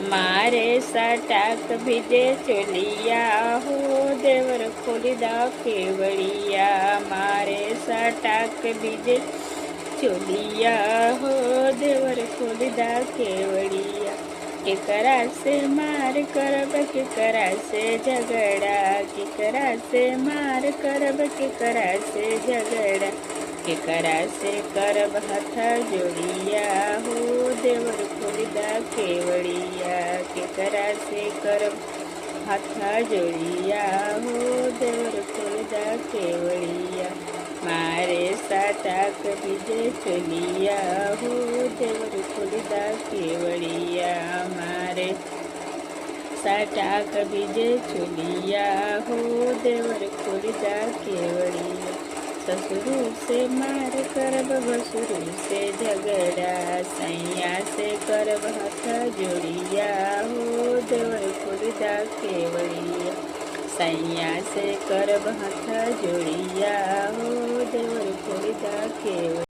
मारे सटाक भीजे चोलिया हो देवर खोली दा केवड़िया। मारे सटाक भीजे चोलिया हो देवर खोली दा केवड़िया। केकरा से मार करब केकरा से झगड़ा, केकरा से मार करब केकरा से झगड़ा, केकरा से करब हथ जोड़िया हो देवर खोली दा केवड़िया। केकरा से करब हथ जोड़िया हो देवर खोली दा केवड़िया। मारे सटाक भीजे चोलिया हो देवर खोली दा केवड़िया। मारे सटाक भीजे चोलिया हो देवर खोली दा केवड़िया। ससुरु से मार करब भसुरु से झगड़ा, सैया से करब हथ जोड़िया हो देवर खोली दा केवड़िया। सैया से करब हथ जोड़िया हो देवर खोली दा केवड़िया।